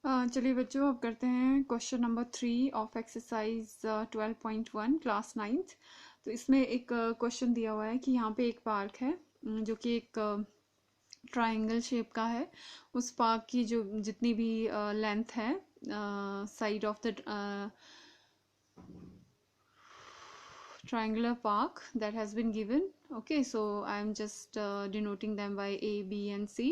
चलिए बच्चों, अब करते हैं question number 3 of exercise 12.1 class 9th। तो इसमें एक क्वेश्चन दिया हुआ है कि यहाँ पे एक पार्क है, जो कि एक ट्रायंगल शेप का है। उस पार्क की जो जितनी भी लेंथ है side of the triangular park that has been given. Okay, so I am just denoting them by A, B and C.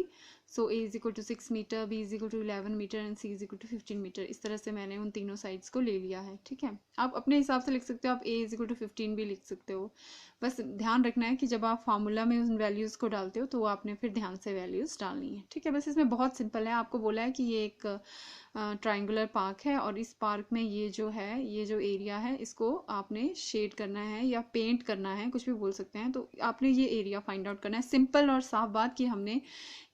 So A is equal to 6 meter, B is equal to 11 meter and C is equal to 15 meter. इस तरह से मैंने उन तीनों sides को ले लिया है। ठीक है, आप अपने हिसाब से लिख सकते हो, आप A is equal to 15 भी लिख सकते हो। बस ध्यान रखना है कि जब आप फार्मूला में उन वैल्यूज़ को डालते हो तो आपने फिर ध्यान से वैल्यूज़ डालनी है। ठीक है, बस इसमें बहुत सिंपल है। आपको बोला है कि ये एक ट्रायंगुलर पार्क है और इस पार्क में ये जो है, ये जो एरिया है, इसको आपने शेड करना है या पेंट करना है, कुछ भी बोल सकते हैं। तो आपने ये एरिया फाइंड आउट करना है। सिंपल और साफ बात कि हमने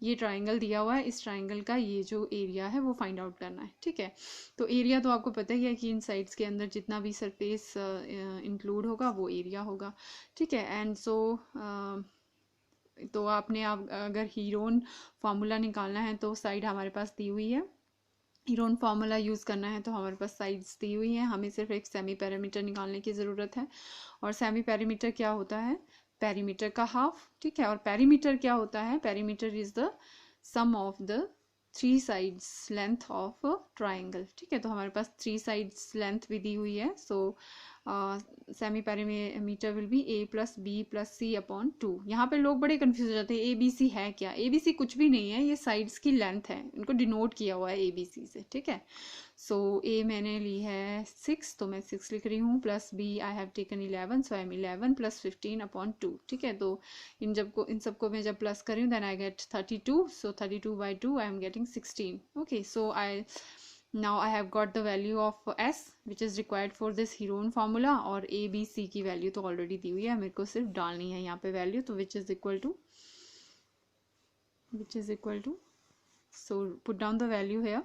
ये ट्रायंगल दिया हुआ है, इस ट्रायंगल का ये जो एरिया है वो फाइंड आउट करना है। ठीक है, तो एरिया तो आपको पता ही है कि इन साइड्स के अंदर जितना भी सरफेस इंक्लूड होगा वो एरिया होगा। ठीक है, एंड सो तो आपने अगर हीरोन फार्मूला निकालना है तो साइड हमारे पास दी हुई है। हीरोन फार्मूला यूज़ करना है तो हमारे पास साइड्स दी हुई हैं, हमें सिर्फ एक सेमी पैरामीटर निकालने की ज़रूरत है। और सेमी पैरामीटर क्या होता है? पैरीमीटर का हाफ। ठीक है, और पैरीमीटर क्या होता है? Perimeter is the sum of the 3 sides length of triangle. ठीक है, तो हमारे पास 3 साइड्स लेंथ भी दी हुई है। So semi perimeter will be A plus B plus C upon 2। यहाँ पे लोग बड़े कंफ्यूज हो जाते हैं, ABC है क्या? ABC कुछ भी नहीं है, ये साइड्स की लेंथ है, इनको डिनोट किया हुआ है ABC से। ठीक है, सो A मैंने ली है 6, तो मैं 6 लिख रही हूँ, plus B I have taken 11, so I am 11 plus 15 upon 2। ठीक है, तो इन सबको मैं जब प्लस करी हूँ then I get 32, so 32 by 2 I am getting 16। Okay, so now I have got the value of S which is required for this Heron formula, और A B C की वैल्यू तो ऑलरेडी दी हुई है, मेरे को सिर्फ डालनी है यहाँ पे वैल्यू। तो which is equal to so put down the value here।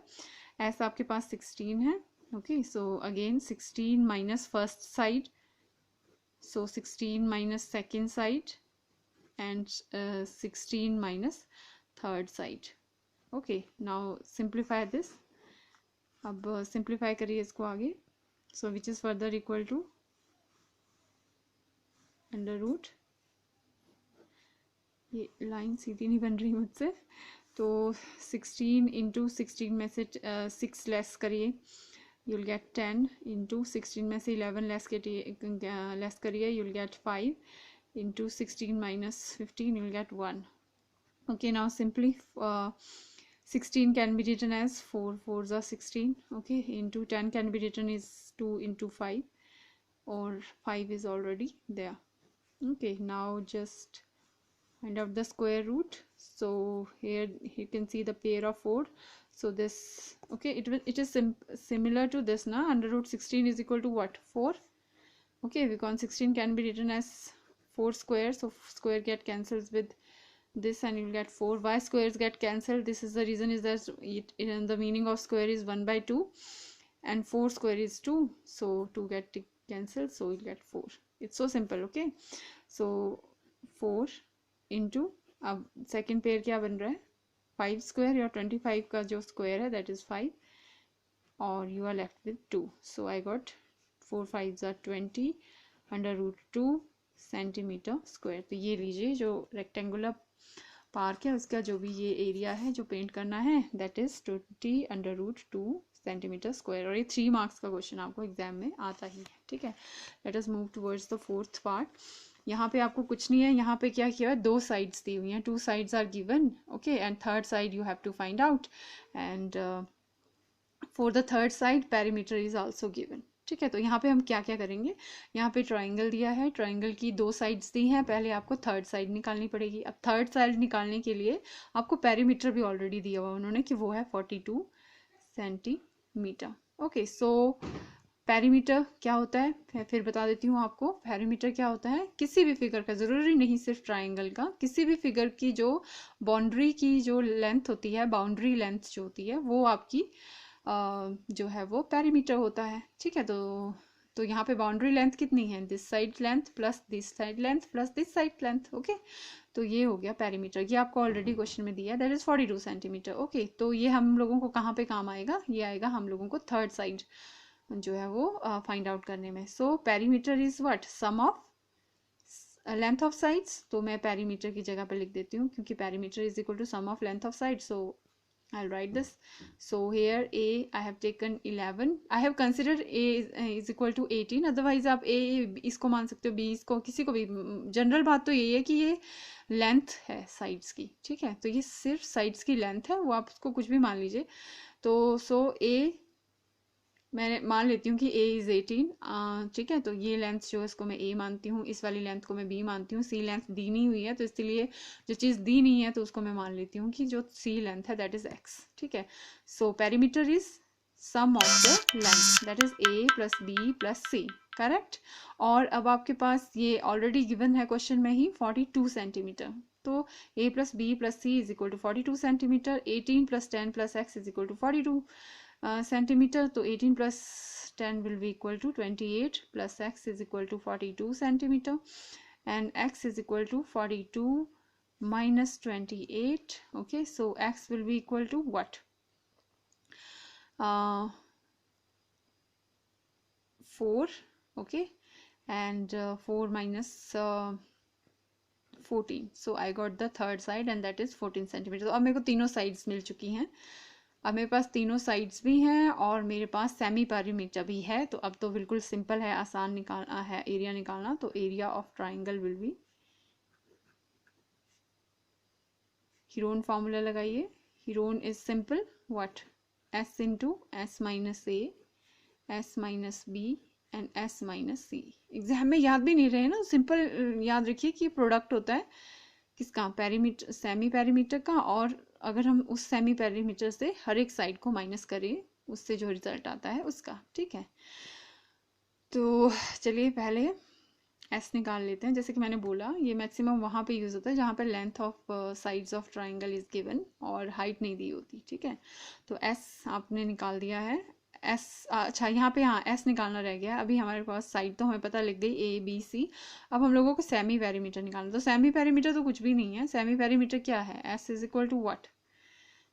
S आपके पास 16 है। okay, so again 16 minus first side, so 16 minus second side and 16 minus third side। okay, now simplify this। अब सिंप्लीफाई करिए इसको आगे। So which is further equal to under root, ये line सीधी नहीं बन रही मुझसे, तो 16 इंटू 16 में से 6 लेस करिए, यू विल गेट 10 इंटू 16 में से 11 लेस करिए, you will gate 5 into 16 minus 15, you will gate 1। Okay, now simply 16 can be written as 4 4s are 16, okay, into 10 can be written as 2 into 5, or 5 is already there। okay, now just find out the square root। so here you can see the pair of 4, so this, okay, it is similar to this na, under root 16 is equal to what? 4। okay, because 16 can be written as 4 square, so square get cancels with this and you'll get 4. Why squares get cancelled? This is the reason, is that the meaning of square is 1 by 2 and 4 square is 2, so 2 get cancelled, so you'll get 4। it's so simple। okay, so 4 into, अब second pair क्या बन रहा है? 5 square, या 25 का जो square है that is 5, और you are left with 2। So I got 4 5s are 20 under root 2 centimetre square. तो ये लीजिए जो रेक्टेंगुलर पार्क है उसका जो भी ये एरिया है जो पेंट करना है that is 20 under root 2 centimetre square. और ये 3 मार्क्स का क्वेश्चन आपको एग्जाम में आता ही है। ठीक है, let us move towards the fourth part. यहाँ पे आपको कुछ नहीं है, यहाँ पे क्या किया है? 2 साइड्स दी हुई हैं, 2 sides are given. Okay, and third side you have to find out, and for the third side perimeter is also given. ठीक है, तो यहाँ पे हम क्या क्या करेंगे? यहाँ पे ट्राइंगल दिया है, ट्राइंगल की 2 साइड्स दी हैं, पहले आपको थर्ड साइड निकालनी पड़ेगी। अब थर्ड साइड निकालने के लिए आपको पैरीमीटर भी ऑलरेडी दिया हुआ उन्होंने कि वो है 42 सेंटीमीटर। ओके, सो पैरीमीटर क्या होता है मैं फिर बता देती हूँ आपको। पैरीमीटर क्या होता है? किसी भी फिगर का, ज़रूरी नहीं सिर्फ ट्राइंगल का, किसी भी फिगर की जो बाउंड्री की जो लेंथ होती है, बाउंड्री लेंथ जो होती है वो आपकी जो है वो पैरीमीटर होता है। ठीक है, तो तो यहाँ पे बाउंड्री लेंथ कितनी है, this side length plus this side length plus this side length. Okay, तो ये हो गया पेरीमीटर, ये आपको ऑलरेडी क्वेश्चन में दिया है, दैट इज 42 सेंटीमीटर। ओके, तो ये हम लोगों को कहाँ पे काम आएगा, ये आएगा हम लोगों को थर्ड साइड जो है वो फाइंड आउट करने में। So perimeter is what, sum of length of sides. तो मैं पेरीमीटर की जगह पे लिख देती हूँ, क्योंकि perimeter is equal to sum of length of side. So I'll write this. So here A I have taken 11. I have considered A is equal to 18. Otherwise आप A इसको मान सकते हो, B इसको, किसी को भी। जनरल बात तो यही है कि ये लेंथ है साइड्स की, ठीक है। तो ये सिर्फ साइड्स की लेंथ है, वो आप उसको कुछ भी मान लीजिए। तो सो A मैं मान लेती हूँ कि A इज़ 18, ठीक है। तो ये लेंथ जो है इसको मैं A मानती हूँ, इस वाली लेंथ को मैं B मानती हूँ। C लेंथ दी नहीं हुई है, तो इसलिए जो चीज़ दी नहीं है तो उसको मैं मान लेती हूँ कि जो C लेंथ है दैट इज़ X, ठीक है। So perimeter is sum of the length, that is A plus B plus C, correct. और अब आपके पास ये ऑलरेडी गिवन है क्वेश्चन में ही 42 सेंटीमीटर। तो A plus B plus C is equal to 42 centimetre, 18 plus 10 plus X is equal to 42 centimetre. तो 18 plus 10 will be equal to 28 plus X is equal to 42 centimeter, and X is equal to 42 minus 28. Okay, so X will be equal to what, 4, okay, and 4 minus 14. So I got the third side and that is 14 centimetre. तो अब मेरे को तीनों sides मिल चुकी हैं, अब मेरे पास तीनों साइड्स भी हैं और मेरे पास सेमी पेरीमीटर भी है। तो अब तो बिल्कुल सिंपल है, आसान निकालना है एरिया निकालना। तो area of triangle will be, Heron formula लगाइए। Heron is simple what, S into S minus A, S minus B and S minus C। Exam में याद भी नहीं रहे ना, सिंपल याद रखिए कि प्रोडक्ट होता है किसका, पेरीमीटर, सेमी पेरीमीटर का। और अगर हम उस सेमी पेरीमीटर से हर एक साइड को माइनस करें, उससे जो रिजल्ट आता है उसका, ठीक है। तो चलिए पहले एस निकाल लेते हैं। जैसे कि मैंने बोला, ये मैक्सिमम वहाँ पे यूज़ होता है जहाँ पे length of sides of triangle is given और हाइट नहीं दी होती, ठीक है। तो एस आपने निकाल दिया है। एस, अच्छा यहाँ पे, हाँ एस निकालना रह गया। अभी हमारे पास साइड तो हमें पता लग गई A B C। अब हम लोगों को सेमी पेरीमीटर निकालना। तो सेमी पेरीमीटर तो कुछ भी नहीं है, सेमी पेरीमीटर क्या है, S is equal to what,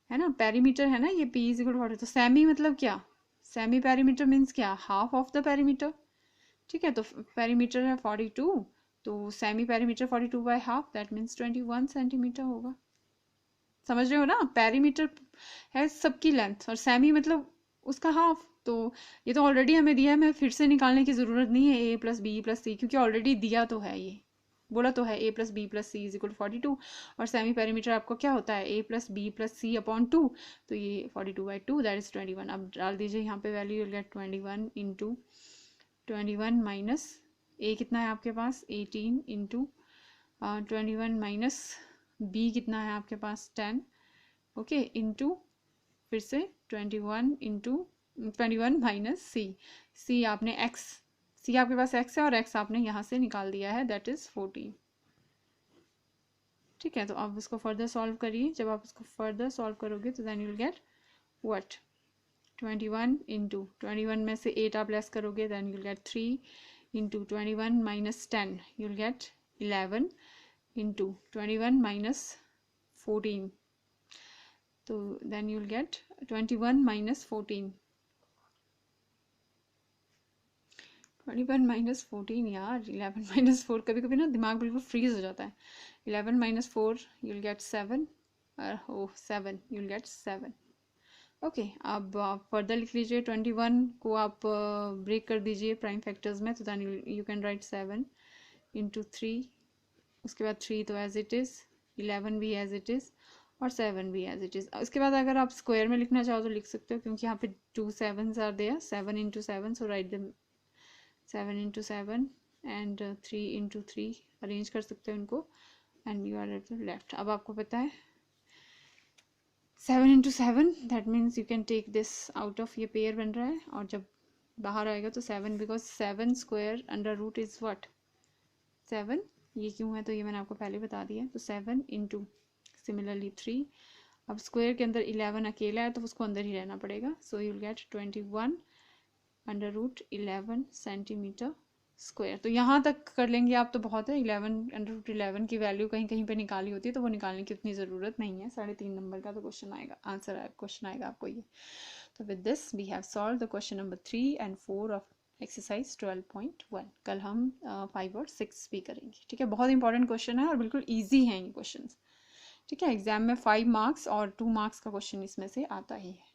है ना, पेरीमीटर है ना ये, P is equal to what. तो सेमी मतलब क्या, सेमी पेरीमीटर मीन्स क्या, हाफ ऑफ द पेरीमीटर, ठीक है। तो पेरीमीटर है 42, तो semi perimeter 42 by half, that means 21 centimetre होगा। समझ रहे हो ना, पेरीमीटर है सबकी लेंथ और सेमी मतलब उसका हाफ। तो ये तो ऑलरेडी हमें दिया है, मैं फिर से निकालने की ज़रूरत नहीं है A plus B plus C, क्योंकि ऑलरेडी दिया तो है, ये बोला तो है A plus B plus C is equal 42। और सेमी पेरीमीटर आपको क्या होता है, A plus B plus C upon 2, तो ये 42/2 दैट इज 21। अब डाल दीजिए यहाँ पे value, will get 21 into 21 minus A कितना है आपके पास 18 इंटू 21 माइनस B कितना है आपके पास 10, ओके, इंटू फिर से 21 इंटू 21 माइनस C आपने X, C आपके पास X है और X आपने यहाँ से निकाल दिया है, दैट इज 14, ठीक है। तो आप इसको फर्दर सॉल्व करिए। जब आप इसको फर्दर सॉल्व करोगे तो then you will get what, 21 into 21 में से 8 आप लेस करोगे, then you will get 3 into 21 minus 10, you will get 11 into 21 minus 14, तो then you will get 21 minus 14, 21 minus 14 यार, 11 माइनस 4, कभी कभी ना दिमाग बिल्कुल फ्रीज हो जाता है। 11 minus 4 you will get 7, oh 7, you will get 7, okay. अब आप फर्दर लिख लीजिए, 21 को आप ब्रेक कर दीजिए प्राइम फैक्टर्स में, तो then you can write 7 into 3, उसके बाद 3 तो एज इट इज़, 11 भी एज इट इज़ और 7 भी एज इट इज़। उसके बाद अगर आप स्क्वायर में लिखना चाहो तो लिख सकते हो, क्योंकि यहाँ पे 2 7s are there, 7 into 7, so write them 7 into 7 and 3 into 3, arrange कर सकते हो उनको and you are at the left. अब आपको पता है 7 into 7, that means you can take this out of, ये पेयर बन रहा है और जब बाहर आएगा तो 7, because 7 square under root is what 7, ये क्यों है तो ये मैंने आपको पहले बता दिया। तो 7 इंटू सिमिलरली 3, अब स्क्वायर के अंदर 11 अकेला है तो उसको अंदर ही रहना पड़ेगा, so you will get 21 √11 centimetre square. तो यहाँ तक कर लेंगे आप तो बहुत है। 11 की वैल्यू कहीं कहीं पे निकाली होती है तो वो निकालने की उतनी ज़रूरत नहीं है। 3.5 नंबर का तो क्वेश्चन आएगा, क्वेश्चन आएगा आपको ये। तो with this we have solved the question number 3 and 4 of exercise 12.1। कल हम 5 और 6 भी करेंगे, ठीक है। बहुत इंपॉर्टेंट क्वेश्चन है और बिल्कुल ईजी हैं ये क्वेश्चन, ठीक है। एग्जाम में 5 मार्क्स और 2 मार्क्स का क्वेश्चन इसमें से आता ही है।